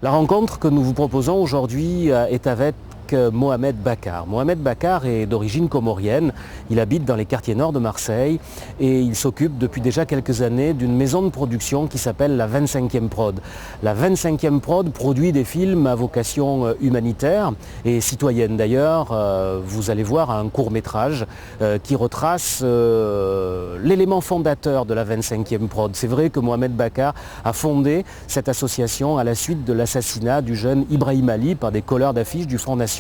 La rencontre que nous vous proposons aujourd'hui est avec Mohamed Bakar. Mohamed Bakar est d'origine comorienne, il habite dans les quartiers nord de Marseille et il s'occupe depuis déjà quelques années d'une maison de production qui s'appelle la 25e Prod. La 25e Prod produit des films à vocation humanitaire et citoyenne d'ailleurs. Vous allez voir un court-métrage qui retrace l'élément fondateur de la 25e Prod. C'est vrai que Mohamed Bakar a fondé cette association à la suite de l'assassinat du jeune Ibrahim Ali par des colleurs d'affiches du Front National.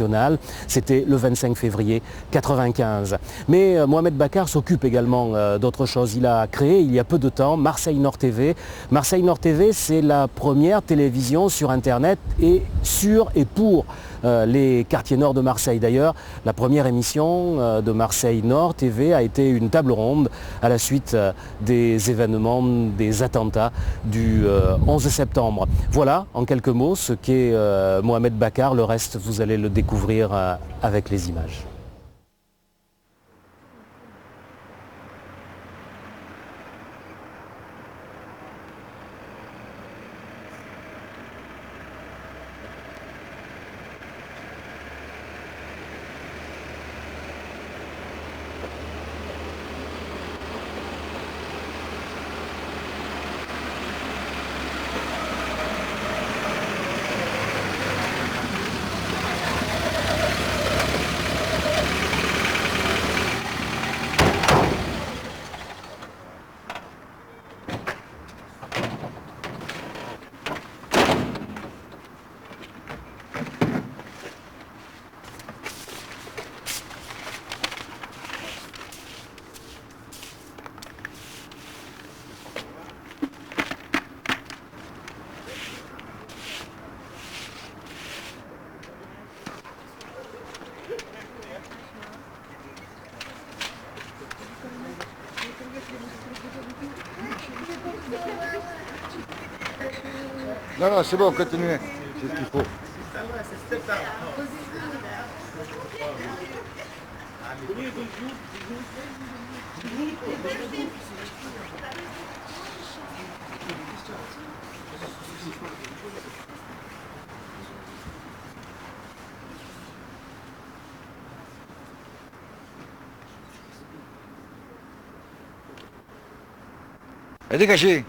C'était le 25 février 1995. Mais Mohamed Bakar s'occupe également d'autre chose. Il a créé il y a peu de temps Marseille Nord TV. Marseille Nord TV, c'est la première télévision sur Internet et sur et pour les quartiers nord de Marseille. D'ailleurs, la première émission de Marseille Nord TV a été une table ronde à la suite des événements, des attentats du 11 septembre. Voilà, en quelques mots, ce qu'est Mohamed Bakar. Le reste, vous allez le découvrir avec les images. Non, non, c'est bon, continuez. C'est ce qu'il faut. Et dégagez.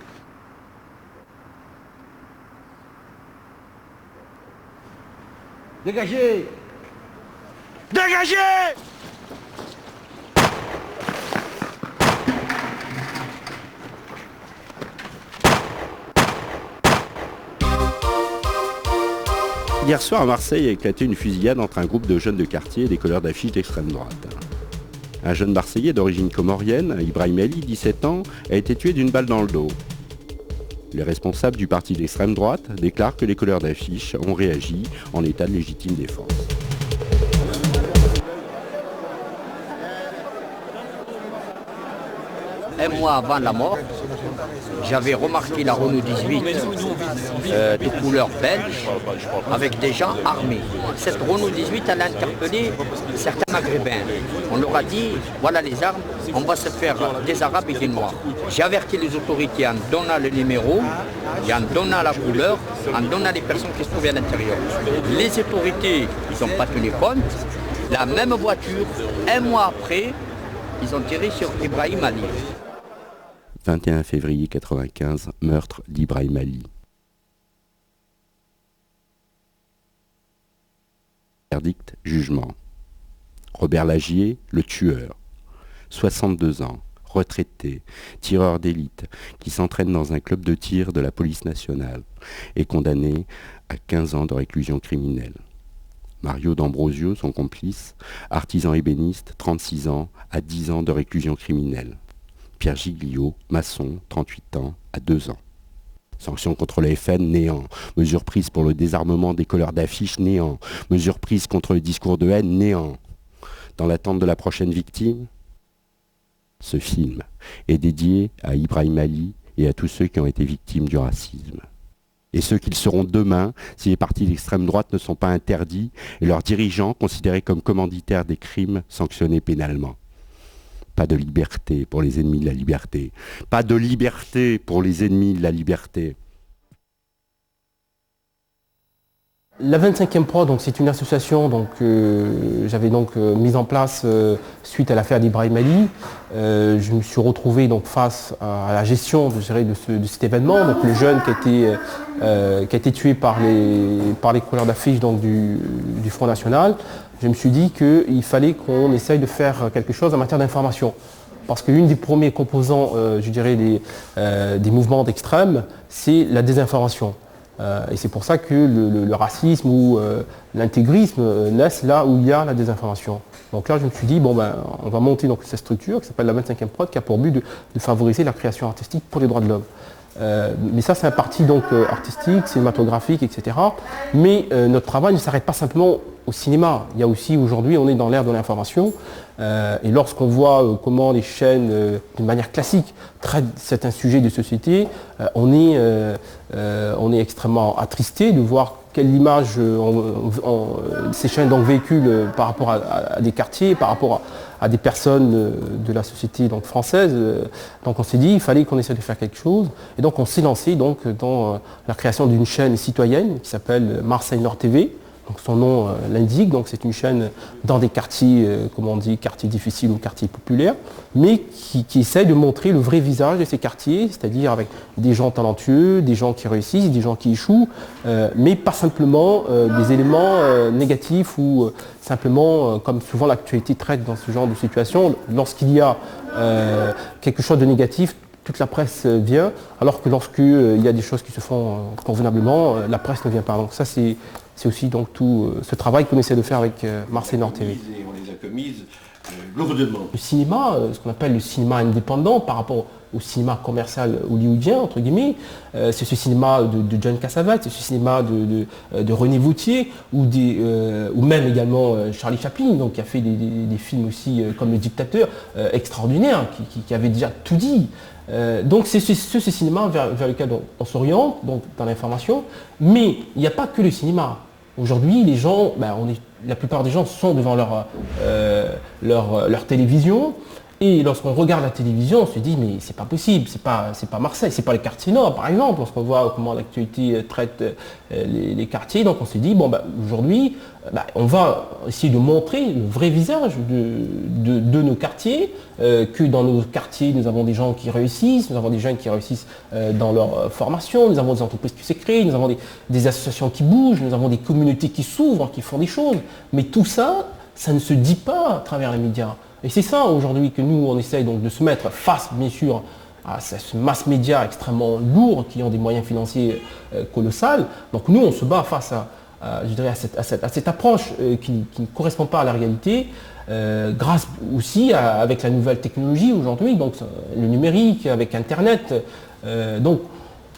Dégagez. Dégagez. Hier soir à Marseille a éclaté une fusillade entre un groupe de jeunes de quartier et des colleurs d'affiches d'extrême droite. Un jeune Marseillais d'origine comorienne, Ibrahim Ali, 17 ans, a été tué d'une balle dans le dos. Les responsables du parti d'extrême droite déclarent que les colleurs d'affiches ont réagi en état de légitime défense. Un mois avant la mort, j'avais remarqué la Renault 18 de couleur belge avec des gens armés. Cette Renault 18, elle a interpellé certains Maghrébins. On leur a dit, voilà les armes, on va se faire des Arabes et des Noirs. J'ai averti les autorités en donnant le numéro, et en donnant la couleur, en donnant les personnes qui se trouvaient à l'intérieur. Les autorités, ils n'ont pas tenu compte. La même voiture, un mois après, ils ont tiré sur Ibrahim Ali. 21 février 1995, meurtre d'Ibrahim Ali. Verdict, jugement. Robert Lagier, le tueur. 62 ans, retraité, tireur d'élite, qui s'entraîne dans un club de tir de la police nationale, est condamné à 15 ans de réclusion criminelle. Mario D'Ambrosio, son complice, artisan ébéniste, 36 ans, à 10 ans de réclusion criminelle. Pierre Giglio, maçon, 38 ans, à 2 ans. Sanctions contre le FN, néant. Mesures prises pour le désarmement des colleurs d'affiches, néant. Mesures prises contre le discours de haine, néant. Dans l'attente de la prochaine victime, ce film est dédié à Ibrahim Ali et à tous ceux qui ont été victimes du racisme. Et ceux qu'ils seront demain si les partis d'extrême droite ne sont pas interdits et leurs dirigeants considérés comme commanditaires des crimes sanctionnés pénalement. Pas de liberté pour les ennemis de la liberté. Pas de liberté pour les ennemis de la liberté. La 25e Prod, donc, c'est une association j'avais mise en place suite à l'affaire d'Ibrahim Ali. Je me suis retrouvé donc, face à la gestion de cet événement. Donc, le jeune qui a été tué par les couleurs d'affiche du Front National. Je me suis dit qu'il fallait qu'on essaye de faire quelque chose en matière d'information. Parce qu'une des premiers composants, des mouvements d'extrême, c'est la désinformation. Et c'est pour ça que le racisme ou l'intégrisme naissent là où il y a la désinformation. Donc là, je me suis dit, on va monter donc, cette structure qui s'appelle la 25e Prod, qui a pour but de favoriser la création artistique pour les droits de l'homme. Mais ça, c'est un parti artistique, cinématographique, etc. Mais notre travail ne s'arrête pas simplement au cinéma. Il y a aussi, aujourd'hui, on est dans l'ère de l'information. Et lorsqu'on voit comment les chaînes, d'une manière classique, traitent certains sujets de société, on est extrêmement attristé de voir quelle image ces chaînes véhiculent par rapport à des quartiers, par rapport à des personnes de la société française. Donc on s'est dit qu'il fallait qu'on essaie de faire quelque chose. Et donc on s'est lancé dans la création d'une chaîne citoyenne qui s'appelle Marseille Nord TV. Donc son nom l'indique, donc c'est une chaîne dans des quartiers, comme on dit, quartiers difficiles ou quartiers populaires, mais qui essaie de montrer le vrai visage de ces quartiers, c'est-à-dire avec des gens talentueux, des gens qui réussissent, des gens qui échouent, mais pas simplement des éléments négatifs ou simplement, comme souvent l'actualité traite dans ce genre de situation, lorsqu'il y a quelque chose de négatif, toute la presse vient, alors que lorsqu'il y a des choses qui se font convenablement, la presse ne vient pas. Donc ça, c'est aussi tout ce travail qu'on essaie de faire avec Marseille Nord TV. On les a commises lourdement. Le cinéma, ce qu'on appelle le cinéma indépendant par rapport au cinéma commercial hollywoodien, entre guillemets, c'est ce cinéma de John Cassavetes, c'est ce cinéma de René Vautier, ou même également Charlie Chaplin, donc, qui a fait des films aussi comme Le Dictateur, extraordinaires, qui avait déjà tout dit. Donc c'est ce cinéma vers lequel on s'oriente, dans l'information, mais il n'y a pas que le cinéma. Aujourd'hui, les gens, la plupart des gens sont devant leur télévision, et lorsqu'on regarde la télévision, on se dit mais c'est pas possible, c'est pas Marseille, c'est pas les quartiers nord par exemple, lorsqu'on voit comment l'actualité traite les quartiers, donc on s'est dit aujourd'hui on va essayer de montrer le vrai visage de nos quartiers, que dans nos quartiers nous avons des gens qui réussissent, nous avons des jeunes qui réussissent dans leur formation, nous avons des entreprises qui se créent, nous avons des associations qui bougent, nous avons des communautés qui s'ouvrent, qui font des choses, mais tout ça, ça ne se dit pas à travers les médias. Et c'est ça aujourd'hui que nous, on essaye donc de se mettre face, bien sûr, à ce mass média extrêmement lourd, qui ont des moyens financiers colossaux. Donc nous, on se bat face à cette approche qui ne correspond pas à la réalité, grâce aussi avec la nouvelle technologie aujourd'hui, donc le numérique, avec Internet. Donc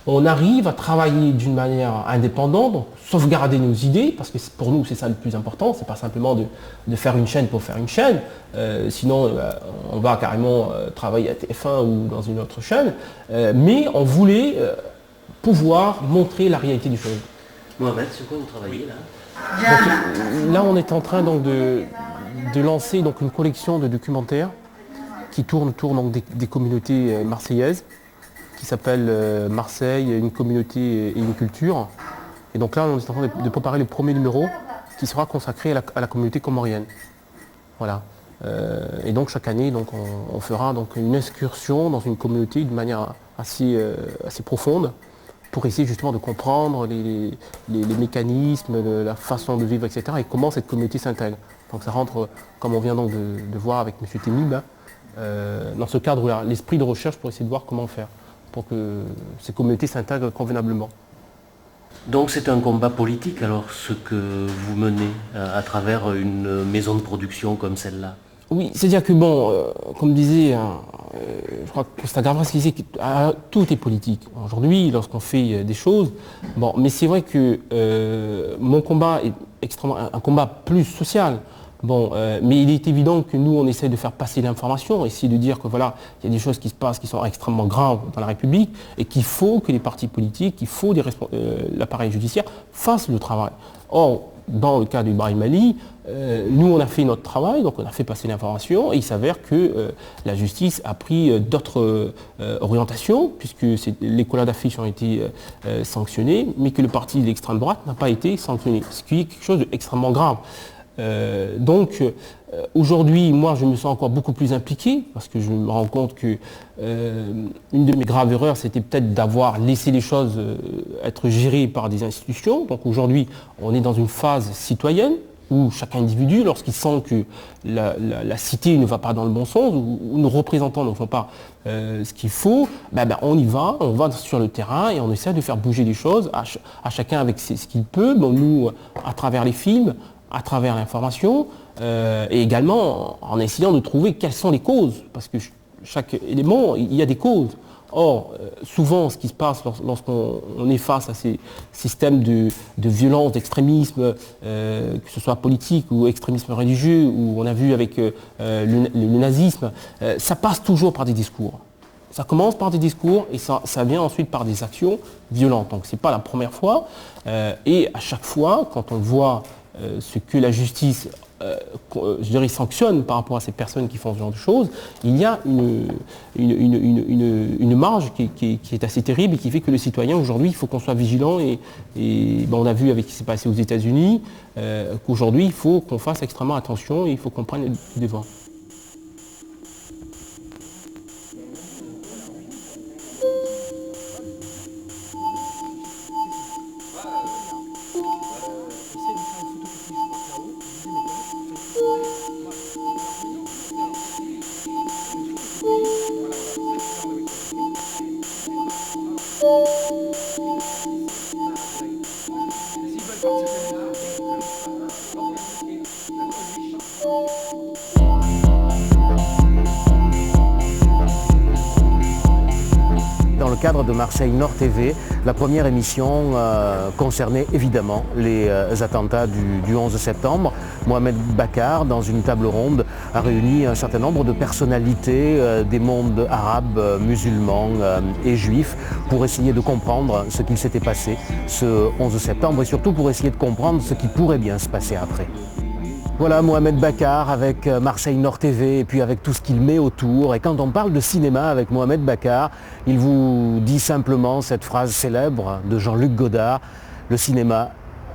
on arrive à travailler d'une manière indépendante, donc sauvegarder nos idées, parce que pour nous c'est ça le plus important, c'est pas simplement de faire une chaîne pour faire une chaîne, sinon on va carrément travailler à TF1 ou dans une autre chaîne, mais on voulait pouvoir montrer la réalité des choses. Mohamed, sur quoi vous travaillez là ? Donc, là on est en train de lancer une collection de documentaires qui tourne autour des communautés marseillaises, qui s'appelle Marseille, une communauté et une culture. Et donc là, on est en train de préparer le premier numéro qui sera consacré à la communauté comorienne. Voilà. Et donc chaque année, on fera une excursion dans une communauté d'une manière assez profonde pour essayer justement de comprendre les mécanismes, la façon de vivre, etc. et comment cette communauté s'intègre. Donc ça rentre, comme on vient donc de voir avec M. Temib, dans ce cadre-là, l'esprit de recherche pour essayer de voir comment faire pour que ces communautés s'intègrent convenablement. Donc c'est un combat politique alors ce que vous menez à travers une maison de production comme celle-là? Oui, c'est-à-dire que comme disait, je crois que Costa Gavras qui disait que tout est politique. Aujourd'hui, lorsqu'on fait des choses, mais c'est vrai que mon combat est extrêmement un combat plus social. Mais il est évident que nous, on essaie de faire passer l'information, essayer de dire que voilà, il y a des choses qui se passent qui sont extrêmement graves dans la République et qu'il faut que les partis politiques, qu'il faut l'appareil judiciaire fassent le travail. Or, dans le cas du Brahim Ali, nous on a fait notre travail, donc on a fait passer l'information et il s'avère que la justice a pris d'autres orientations puisque les collages d'affiches ont été sanctionnés, mais que le parti de l'extrême droite n'a pas été sanctionné, ce qui est quelque chose d'extrêmement grave. Aujourd'hui, moi je me sens encore beaucoup plus impliqué parce que je me rends compte que une de mes graves erreurs c'était peut-être d'avoir laissé les choses être gérées par des institutions. Donc aujourd'hui on est dans une phase citoyenne où chaque individu, lorsqu'il sent que la cité ne va pas dans le bon sens, ou nos représentants ne font pas ce qu'il faut, on y va, on va sur le terrain et on essaie de faire bouger les choses, à chacun avec ce qu'il peut, nous à travers les films, à travers l'information, et également en essayant de trouver quelles sont les causes, parce que chaque élément, il y a des causes. Or, souvent, ce qui se passe lorsqu'on est face à ces systèmes de violence, d'extrémisme, que ce soit politique ou extrémisme religieux, ou on a vu avec le nazisme, ça passe toujours par des discours. Ça commence par des discours et ça vient ensuite par des actions violentes. Donc ce n'est pas la première fois. Et à chaque fois, quand on voit ce que la justice sanctionne par rapport à ces personnes qui font ce genre de choses, il y a une marge qui est assez terrible et qui fait que le citoyen aujourd'hui, il faut qu'on soit vigilant et on a vu avec ce qui s'est passé aux États-Unis qu'aujourd'hui il faut qu'on fasse extrêmement attention et il faut qu'on prenne les devants. Dans le cadre de Marseille Nord TV, la première émission concernait évidemment les attentats du 11 septembre. Mohamed Bakar, dans une table ronde, a réuni un certain nombre de personnalités des mondes arabes, musulmans et juifs pour essayer de comprendre ce qu'il s'était passé ce 11 septembre et surtout pour essayer de comprendre ce qui pourrait bien se passer après. Voilà Mohamed Bakar avec Marseille Nord TV et puis avec tout ce qu'il met autour. Et quand on parle de cinéma avec Mohamed Bakar, il vous dit simplement cette phrase célèbre de Jean-Luc Godard, le cinéma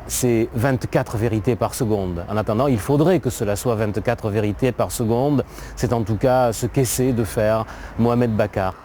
c'est 24 vérités par seconde. En attendant, il faudrait que cela soit 24 vérités par seconde. C'est en tout cas ce qu'essaie de faire Mohamed Bakar.